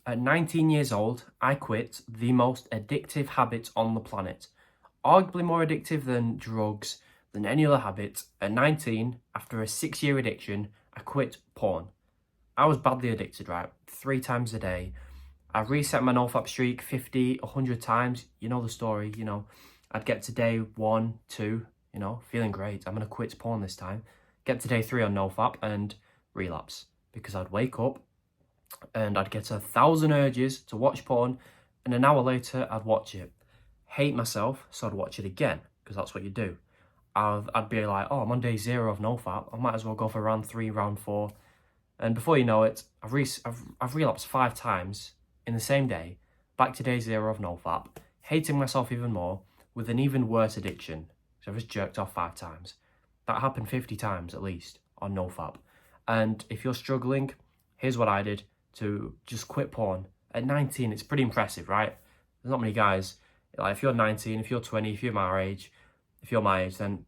At 19 years old, I quit the most addictive habit on the planet. Arguably more addictive than drugs, than any other habit. At 19, after a 6-year addiction, I quit porn. I was badly addicted, right? 3 times a day. I reset my NoFap streak 50, 100 times. You know the story, I'd get to day 1, 2, feeling great. I'm going to quit porn this time. Get to day 3 on NoFap and relapse. Because I'd wake up and I'd get 1,000 urges to watch porn, and an hour later I'd watch it. Hate myself, so I'd watch it again, because that's what you do. I'd be like, oh, I'm on day 0 of NoFap. I might as well go for round 3, round 4. And before you know it, I've relapsed 5 times in the same day, back to day 0 of NoFap, hating myself even more, with an even worse addiction. So I've just jerked off 5 times. That happened 50 times at least on NoFap. And if you're struggling, here's what I did to just quit porn. At 19, it's pretty impressive, right? There's not many guys. Like, if you're 19, if you're 20, if you're my age, then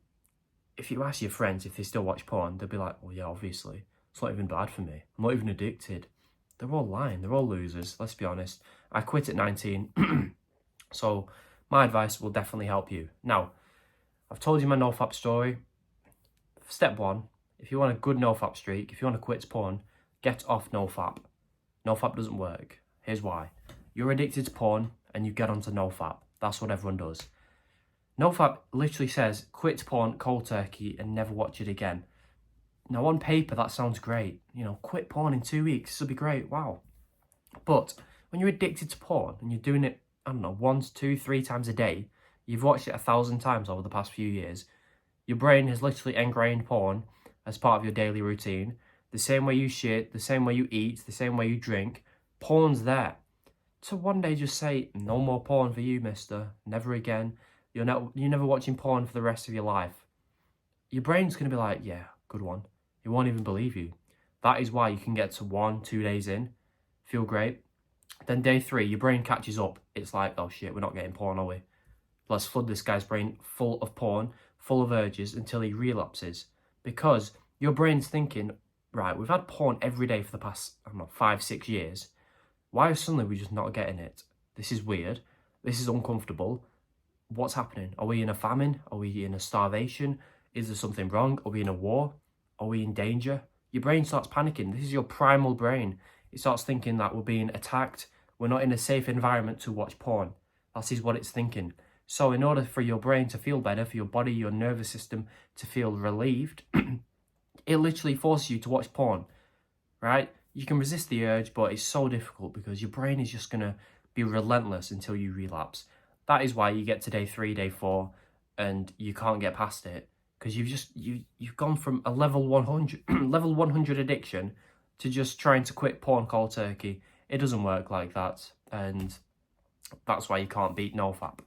if you ask your friends if they still watch porn, they'll be like, well, yeah, obviously. It's not even bad for me. I'm not even addicted. They're all lying. They're all losers. Let's be honest. I quit at 19. So my advice will definitely help you. Now, I've told you my NoFap story. Step 1, if you want a good NoFap streak, if you want to quit porn, get off NoFap. NoFap doesn't work. Here's why. You're addicted to porn and you get onto NoFap. That's what everyone does. NoFap literally says, quit porn cold turkey and never watch it again. Now, on paper, that sounds great. Quit porn in 2 weeks. This will be great. Wow. But when you're addicted to porn and you're doing it, 1, 2, 3 times a day, you've watched it 1,000 times over the past few years, your brain has literally ingrained porn as part of your daily routine. The same way you shit, the same way you eat, the same way you drink, porn's there. So one day just say, no more porn for you, mister. Never again. You're never watching porn for the rest of your life. Your brain's going to be like, yeah, good one. It won't even believe you. That is why you can get to 1, 2 days in, feel great. Then day 3, your brain catches up. It's like, oh shit, we're not getting porn, are we? Let's flood this guy's brain full of porn, full of urges until he relapses. Because your brain's thinking, right, we've had porn every day for the past, 5, 6 years. Why are suddenly we just not getting it? This is weird. This is uncomfortable. What's happening? Are we in a famine? Are we in a starvation? Is there something wrong? Are we in a war? Are we in danger? Your brain starts panicking. This is your primal brain. It starts thinking that we're being attacked. We're not in a safe environment to watch porn. That is what it's thinking. So in order for your brain to feel better, for your body, your nervous system to feel relieved, it literally forces you to watch porn, right? You can resist the urge, but it's so difficult because your brain is just going to be relentless until you relapse. That is why you get to day 3, day 4, and you can't get past it because you've gone from a level 100 level 100 addiction to just trying to quit porn cold turkey. It doesn't work like that, and that's why you can't beat NoFap.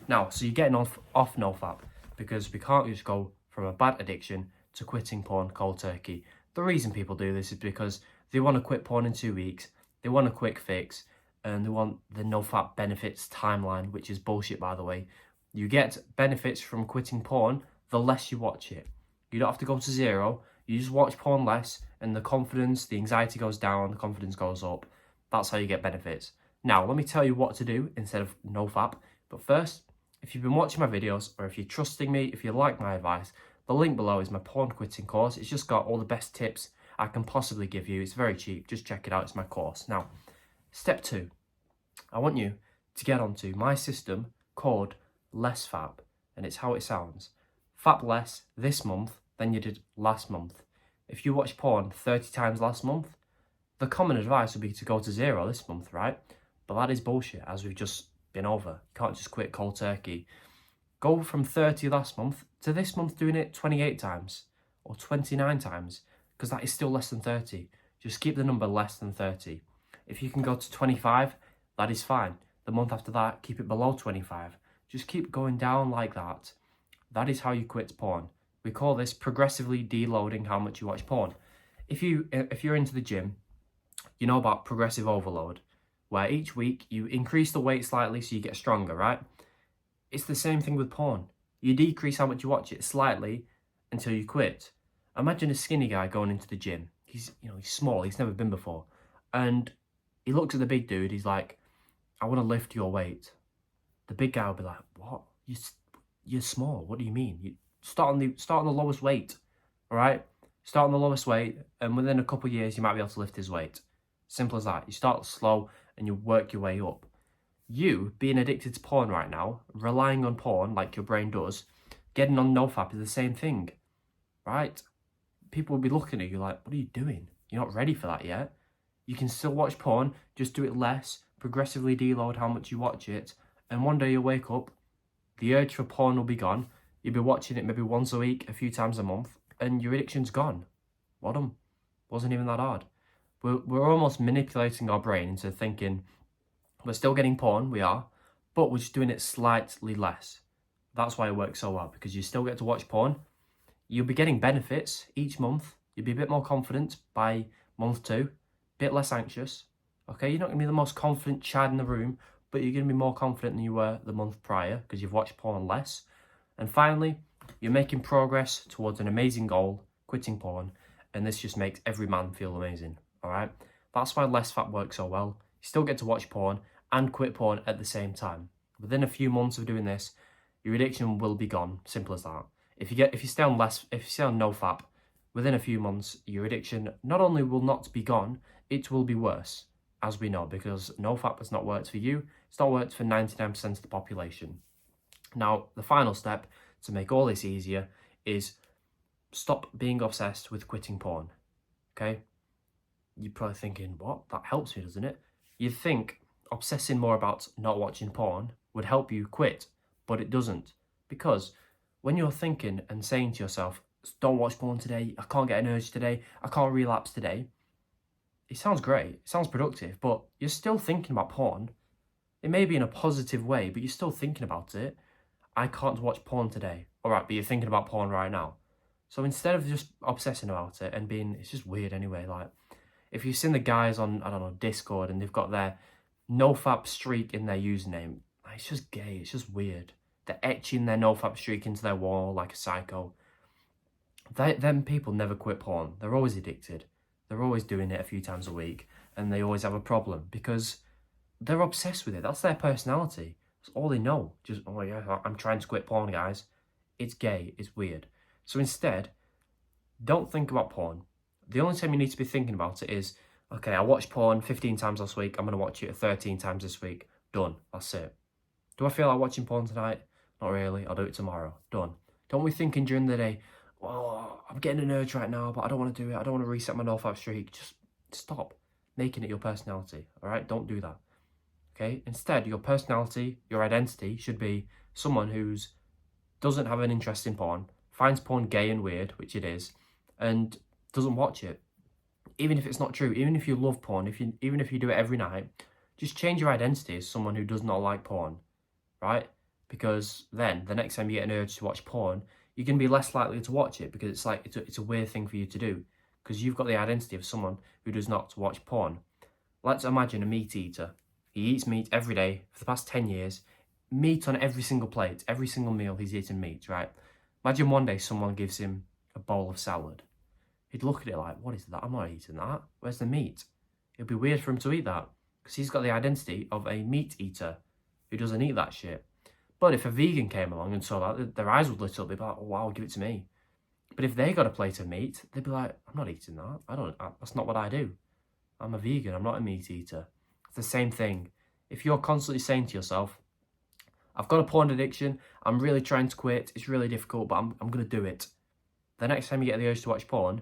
Now, so you're getting off NoFap because we can't just go from a bad addiction to quitting porn cold turkey. The reason people do this is because they want to quit porn in 2 weeks, they want a quick fix, and they want the NoFap benefits timeline, which is bullshit, by the way. You get benefits from quitting porn the less you watch it. You don't have to go to 0, you just watch porn less, and the confidence, the anxiety goes down, the confidence goes up. That's how you get benefits. Now, let me tell you what to do instead of NoFap. But first, if you've been watching my videos, or if you're trusting me, if you like my advice, the link below is my porn quitting course. It's just got all the best tips I can possibly give you. It's very cheap. Just check it out. It's my course. Now, step 2. I want you to get onto my system called Less Fap. And it's how it sounds. Fap less this month than you did last month. If you watch porn 30 times last month, the common advice would be to go to 0 this month, right? But that is bullshit, as we've just been over. You can't just quit cold turkey. Go from 30 last month to this month doing it 28 times or 29 times, because that is still less than 30. Just keep the number less than 30. If you can go to 25, that is fine. The month after that, keep it below 25. Just keep going down like that. That is how you quit porn. We call this progressively deloading how much you watch porn. If you're into the gym, you know about progressive overload, where each week you increase the weight slightly so you get stronger, right? It's the same thing with porn. You decrease how much you watch it slightly until you quit. Imagine a skinny guy going into the gym. He's small, he's never been before. And He looks at the big dude, he's like, I want to lift your weight. The big guy will be like, what? You're small, what do you mean? You start on the lowest weight, all right? Start on the lowest weight, and within a couple of years, you might be able to lift his weight. Simple as that. You start slow, and you work your way up. You, being addicted to porn right now, relying on porn like your brain does, getting on NoFap is the same thing, right? People will be looking at you like, what are you doing? You're not ready for that yet. You can still watch porn, just do it less, progressively deload how much you watch it, and one day you'll wake up, the urge for porn will be gone, you'll be watching it maybe once a week, a few times a month, and your addiction's gone. What wasn't even that hard. We're almost manipulating our brain into thinking we're still getting porn, we are, but we're just doing it slightly less. That's why it works so well, because you still get to watch porn. You'll be getting benefits each month. You'll be a bit more confident by month 2, a bit less anxious. Okay, you're not going to be the most confident child in the room, but you're going to be more confident than you were the month prior because you've watched porn less. And finally, you're making progress towards an amazing goal, quitting porn, and this just makes every man feel amazing, all right? That's why Less Fap works so well. You still get to watch porn and quit porn at the same time. Within a few months of doing this, your addiction will be gone, simple as that. If you stay on NoFap, within a few months, your addiction not only will not be gone, it will be worse, as we know, because NoFap has not worked for you. It's not worked for 99% of the population. Now, the final step to make all this easier is stop being obsessed with quitting porn, okay? You're probably thinking, what? That helps me, doesn't it? You'd think obsessing more about not watching porn would help you quit, but it doesn't, because when you're thinking and saying to yourself, don't watch porn today, I can't get an urge today, I can't relapse today, it sounds great, it sounds productive, but you're still thinking about porn. It may be in a positive way, but you're still thinking about it. I can't watch porn today. All right, but you're thinking about porn right now. So instead of just obsessing about it and it's just weird anyway, like, if you've seen the guys on, I don't know, Discord, and they've got their NoFap streak in their username, it's just gay, it's just weird. They're etching their NoFap streak into their wall like a psycho. Them people never quit porn. They're always addicted. They're always doing it a few times a week, and they always have a problem because they're obsessed with it. That's their personality. That's all they know. Just, oh yeah, I'm trying to quit porn, guys. It's gay, it's weird. So instead, don't think about porn. The only time you need to be thinking about it is, okay, I watched porn 15 times last week, I'm going to watch it 13 times this week. Done. That's it. Do I feel like watching porn tonight? Not really. I'll do it tomorrow. Done. Don't be thinking during the day, oh, I'm getting an urge right now, but I don't want to do it. I don't want to reset my NoFap streak. Just stop making it your personality, all right? Don't do that, okay? Instead, your personality, your identity should be someone who's doesn't have an interest in porn, finds porn gay and weird, which it is, and doesn't watch it. Even if it's not true, even if you love porn, even if you do it every night, just change your identity as someone who does not like porn, right? Because then the next time you get an urge to watch porn, you're going to be less likely to watch it because it's like it's a weird thing for you to do because you've got the identity of someone who does not watch porn. Let's imagine a meat eater. He eats meat every day for the past 10 years, meat on every single plate, every single meal he's eating meat, right? Imagine one day someone gives him a bowl of salad. He'd look at it like, what is that? I'm not eating that. Where's the meat? It'd be weird for him to eat that because he's got the identity of a meat eater who doesn't eat that shit. But if a vegan came along and saw that, their eyes would lit up. They'd be like, oh, wow, give it to me. But if they got a plate of meat, they'd be like, I'm not eating that. That's not what I do. I'm a vegan. I'm not a meat eater. It's the same thing. If you're constantly saying to yourself, I've got a porn addiction, I'm really trying to quit, it's really difficult, but I'm going to do it. The next time you get the urge to watch porn,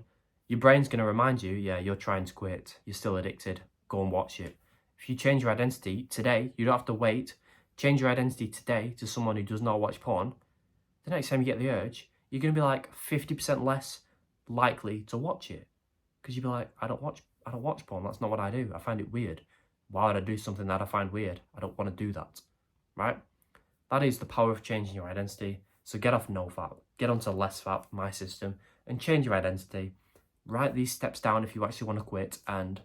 your brain's going to remind you, yeah, you're trying to quit, you're still addicted, go and watch it. If you change your identity today, you don't have to wait, change your identity today to someone who does not watch porn, the next time you get the urge, you're going to be like 50% less likely to watch it. Because you'll be like, I don't watch porn, that's not what I do, I find it weird. Why would I do something that I find weird? I don't want to do that, right? That is the power of changing your identity. So get off NoFap, get onto Less Fap, my system, and change your identity. Write these steps down if you actually want to quit, and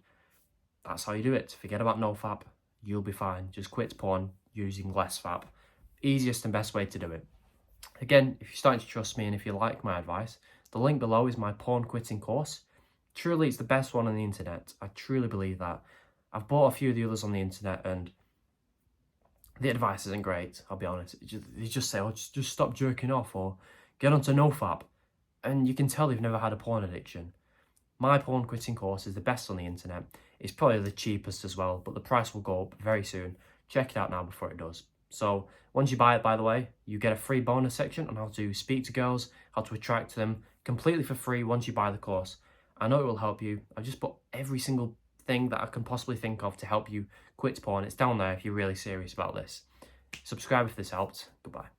that's how you do it. Forget about NoFap, you'll be fine. Just quit porn using Less Fap. Easiest and best way to do it. Again, if you're starting to trust me and if you like my advice, the link below is my porn quitting course. Truly, it's the best one on the internet. I truly believe that. I've bought a few of the others on the internet and the advice isn't great, I'll be honest. They just say, oh, just stop jerking off or get onto NoFap. And you can tell they've never had a porn addiction. My porn quitting course is the best on the internet. It's probably the cheapest as well, but the price will go up very soon. Check it out now before it does. So once you buy it, by the way, you get a free bonus section on how to speak to girls, how to attract them, completely for free once you buy the course. I know it will help you. I've just put every single thing that I can possibly think of to help you quit porn. It's down there if you're really serious about this. Subscribe if this helped. Goodbye.